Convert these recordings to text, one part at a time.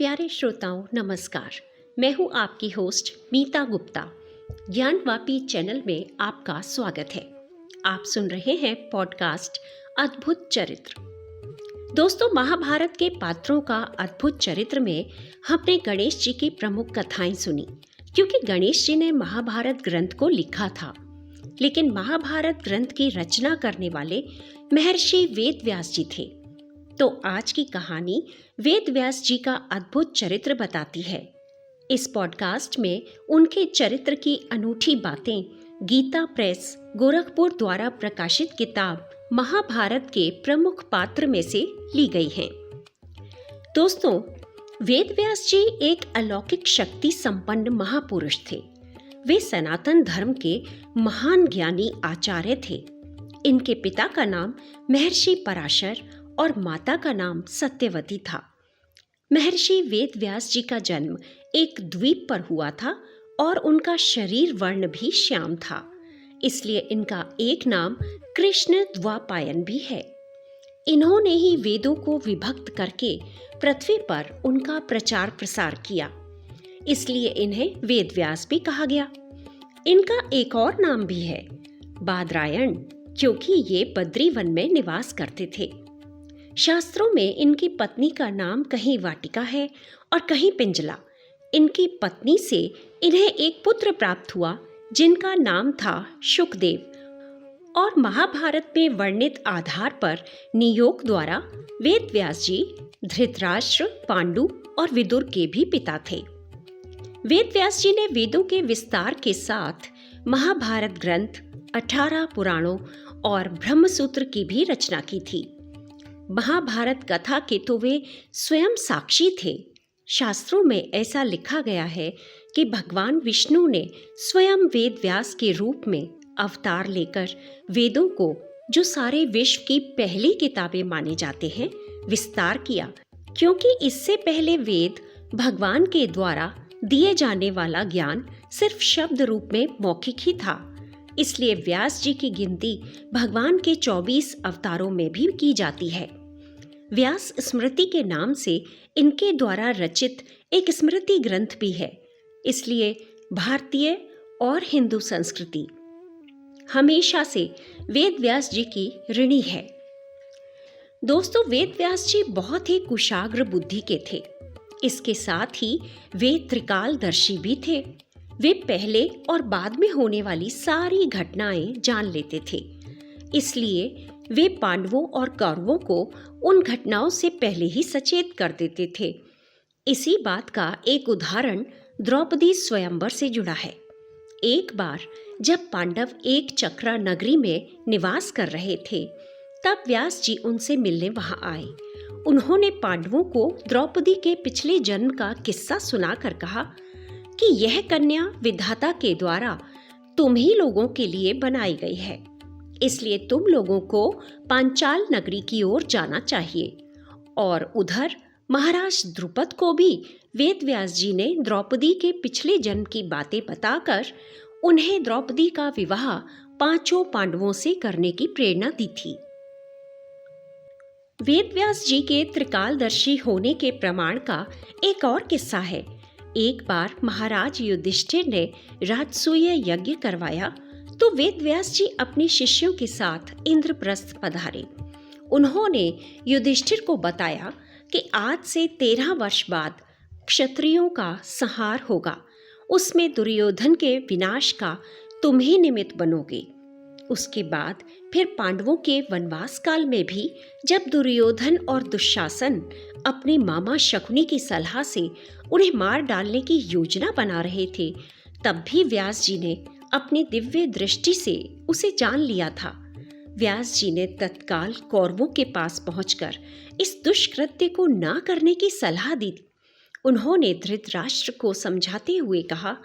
प्यारे श्रोताओं नमस्कार। मैं हूं आपकी होस्ट मीता गुप्ता। ज्ञानवापी चैनल में आपका स्वागत है। आप सुन रहे हैं पॉडकास्ट अद्भुत चरित्र। दोस्तों, महाभारत के पात्रों का अद्भुत चरित्र में हमने गणेश जी की प्रमुख कथाएं सुनी, क्योंकि गणेश जी ने महाभारत ग्रंथ को लिखा था। लेकिन महाभारत ग्रंथ की रचना करने वाले महर्षि वेदव्यास जी थे। तो आज की कहानी वेदव्यास जी का अद्भुत चरित्र बताती है। इस पॉडकास्ट में उनके चरित्र की अनूठी बातें गीता प्रेस गोरखपुर द्वारा प्रकाशित किताब महाभारत के प्रमुख पात्र में से ली गई हैं। दोस्तों, वेदव्यास जी एक अलौकिक शक्ति संपन्न महापुरुष थे। वे सनातन धर्म के महान ज्ञानी आचार्य थे। इनके पिता का नाम महर्षि पराशर और माता का नाम सत्यवती था। महर्षि वेदव्यास जी का जन्म एक द्वीप पर हुआ था और उनका शरीर वर्ण भी श्याम था, इसलिए इनका एक नाम कृष्ण द्वापायन भी है। इन्होंने ही वेदों को विभक्त करके पृथ्वी पर उनका प्रचार प्रसार किया, इसलिए इन्हें वेदव्यास भी कहा गया। इनका एक और नाम भी है, बादरायण, क्योंकि ये बद्री वन में निवास करते थे। शास्त्रों में इनकी पत्नी का नाम कहीं वाटिका है और कहीं पिंजला। इनकी पत्नी से इन्हें एक पुत्र प्राप्त हुआ जिनका नाम था शुकदेव। और महाभारत में वर्णित आधार पर नियोग द्वारा वेदव्यास जी धृतराष्ट्र, पांडु और विदुर के भी पिता थे। वेदव्यास जी ने वेदों के विस्तार के साथ महाभारत ग्रंथ, 18 पुराणों और ब्रह्मसूत्र की भी रचना की थी। महाभारत कथा के तो वे स्वयं साक्षी थे। शास्त्रों में ऐसा लिखा गया है कि भगवान विष्णु ने स्वयं वेदव्यास के रूप में अवतार लेकर वेदों को, जो सारे विश्व की पहली किताबें माने जाते हैं, विस्तार किया। क्योंकि इससे पहले वेद भगवान के द्वारा दिए जाने वाला ज्ञान सिर्फ शब्द रूप में मौखिक ही था, इसलिए व्यास जी की गिनती भगवान के 24 अवतारों में भी की जाती है। व्यास स्मृति के नाम से इनके द्वारा रचित एक स्मृति ग्रंथ भी है, इसलिए भारतीय और हिंदू संस्कृति हमेशा से वेदव्यास जी की ऋणी है। दोस्तों, वेदव्यास जी बहुत ही कुशाग्र बुद्धि के थे। इसके साथ ही वे त्रिकालदर्शी भी थे। वे पहले और बाद में होने वाली सारी घटनाएं जान लेते थे, इसलिए वे पांडवों और कौरवों को उन घटनाओं से पहले ही सचेत कर देते थे। इसी बात का एक उदाहरण द्रौपदी स्वयंवर से जुड़ा है। एक बार जब पांडव एक चक्रा नगरी में निवास कर रहे थे, तब व्यास जी उनसे मिलने वहां आए। उन्होंने पांडवों को द्रौपदी के पिछले जन्म का किस्सा सुनाकर कहा कि यह कन्या विधाता के द्वारा तुम ही लोगों के लिए बनाई गई है, इसलिए तुम लोगों को पांचाल नगरी की ओर जाना चाहिए। और उधर महाराज द्रुपद को भी वेदव्यास जी ने द्रौपदी के पिछले जन्म की बातें बताकर उन्हें द्रौपदी का विवाह 5 पांडवों से करने की प्रेरणा दी थी। वेदव्यास जी के त्रिकालदर्शी होने के प्रमाण का एक और किस्सा है। एक बार महाराज युधिष्ठिर ने राजसूय यज्ञ करवाया, तो वेदव्यास जी अपने शिष्यों के साथ इंद्रप्रस्थ पधारे। उन्होंने युधिष्ठिर को बताया कि आज से 13 वर्ष बाद क्षत्रियों का संहार होगा, उसमें दुर्योधन के विनाश का तुम ही निमित्त बनोगे। उसके बाद फिर पांडवों के वनवास काल में भी जब दुर्योधन और दुशासन अपने मामा शकुनी की सलाह से उन्हें मार डालने की योजना बना रहे थे, तब भी व्यास जी ने अपनी दिव्य दृष्टि से उसे जान लिया था। व्यास जी ने तत्काल कौरवों के पास पहुंचकर इस दुष्कृत्य को ना करने की सलाह दी। उन्होंने धृतराष्ट्र को समझाते हुए कहा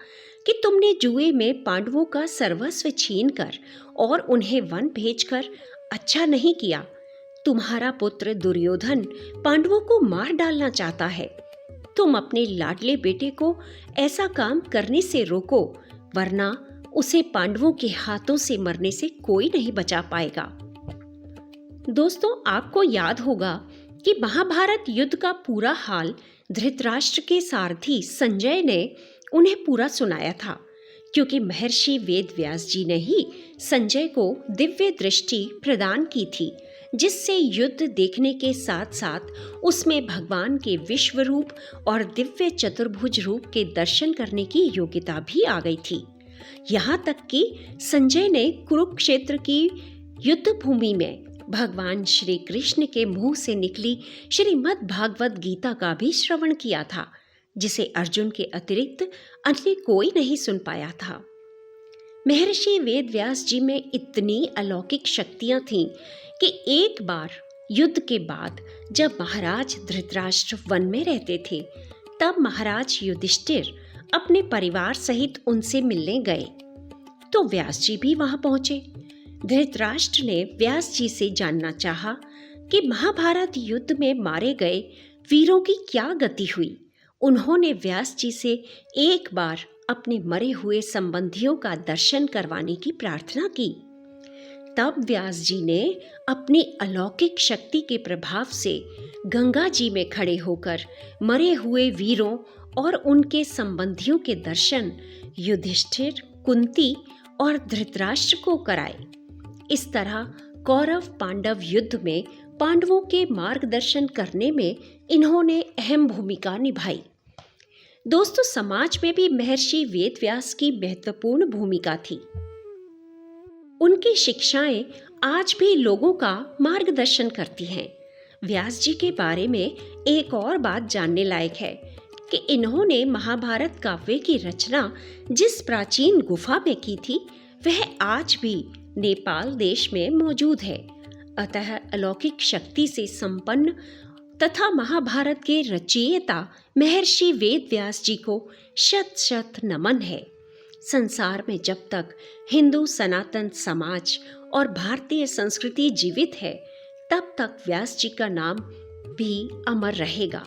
कि तुमने जुए में पांडवों का सर्वस्व छीनकर और उन्हें वन भेजकर अच्छा नहीं किया। तुम्हारा पुत्र दुर्योधन पांडवों को मार डालना चाहता है। तुम अपने लाडले बेटे को ऐसा काम करने से रोको, वरना उसे पांडवों के हाथों से मरने से कोई नहीं बचा पाएगा। दोस्तों, आपको याद होगा कि महाभारत युद्ध का पूरा हाल धृतराष्ट्र के सारथी संजय ने उन्हें पूरा सुनाया था, क्योंकि महर्षि वेदव्यास जी ने ही संजय को दिव्य दृष्टि प्रदान की थी, जिससे युद्ध देखने के साथ साथ उसमें भगवान के विश्व रूप और दिव्य चतुर्भुज रूप के दर्शन करने की योग्यता भी आ गई थी। यहाँ तक कि संजय ने कुरुक्षेत्र की युद्ध भूमि में भगवान श्री कृष्ण के मुंह से निकली श्रीमद् भागवत गीता का भी श्रवण किया था, जिसे अर्जुन के अतिरिक्त अन्य कोई नहीं सुन पाया था। महर्षि वेदव्यास जी में इतनी अलौकिक शक्तियां थीं कि एक बार युद्ध के बाद जब महाराज धृतराष्ट्र वन में रहते थे, तब महाराज युधिष्ठिर अपने परिवार सहित उनसे मिलने गए, तो व्यास जी भी वहां पहुंचे। धृतराष्ट्र ने व्यास जी से जानना चाहा कि महाभारत युद्ध में मारे गए वीरों की क्या गति हुई। उन्होंने व्यास जी से एक बार अपने मरे हुए संबंधियों का दर्शन करवाने की प्रार्थना की। तब व्यास जी ने अपनी अलौकिक शक्ति के प्रभाव से गंगा जी में खड़े होकर मरे हुए वीरों और उनके संबंधियों के दर्शन युधिष्ठिर, कुंती और धृतराष्ट्र को कराए। इस तरह कौरव पांडव युद्ध में पांडवों के मार्गदर्शन करने में इन्होंने अहम भूमिका निभाई। दोस्तों, समाज में भी महर्षि वेदव्यास की महत्वपूर्ण भूमिका थी। उनकी शिक्षाएं आज भी लोगों का मार्गदर्शन करती हैं। व्यास जी के बारे में एक और बात जानने लायक है कि इन्होंने महाभारत काव्य की रचना जिस प्राचीन गुफा में की थी, वह आज भी नेपाल देश में मौजूद है। अतः अलौकिक शक्ति से संपन्न तथा महाभारत के रचयिता महर्षि वेदव्यास जी को शत शत नमन है। संसार में जब तक हिंदू सनातन समाज और भारतीय संस्कृति जीवित है, तब तक व्यास जी का नाम भी अमर रहेगा।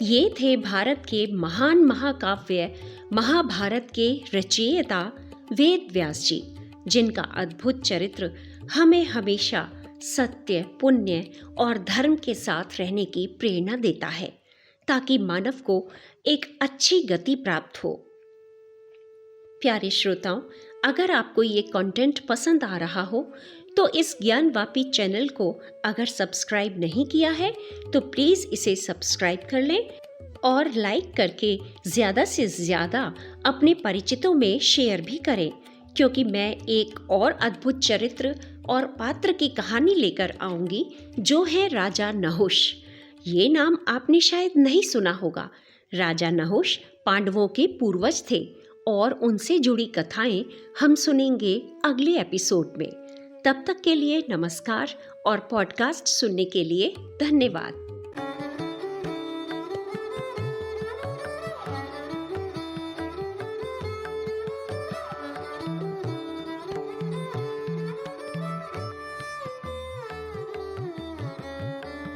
ये थे भारत के महान महाकाव्य महाभारत के रचयिता वेदव्यास जी, जिनका अद्भुत चरित्र हमें हमेशा सत्य, पुण्य और धर्म के साथ रहने की प्रेरणा देता है, ताकि मानव को एक अच्छी गति प्राप्त हो। प्यारे श्रोताओं, अगर आपको ये कंटेंट पसंद आ रहा हो तो इस ज्ञानवापी चैनल को अगर सब्सक्राइब नहीं किया है तो प्लीज़ इसे सब्सक्राइब कर लें और लाइक करके ज़्यादा से ज़्यादा अपने परिचितों में शेयर भी करें, क्योंकि मैं एक और अद्भुत चरित्र और पात्र की कहानी लेकर आऊंगी, जो है राजा नहुष। ये नाम आपने शायद नहीं सुना होगा। राजा नहुष पांडवों के पूर्वज थे और उनसे जुड़ी कथाएं हम सुनेंगे अगले एपिसोड में। तब तक के लिए नमस्कार और पॉडकास्ट सुनने के लिए धन्यवाद।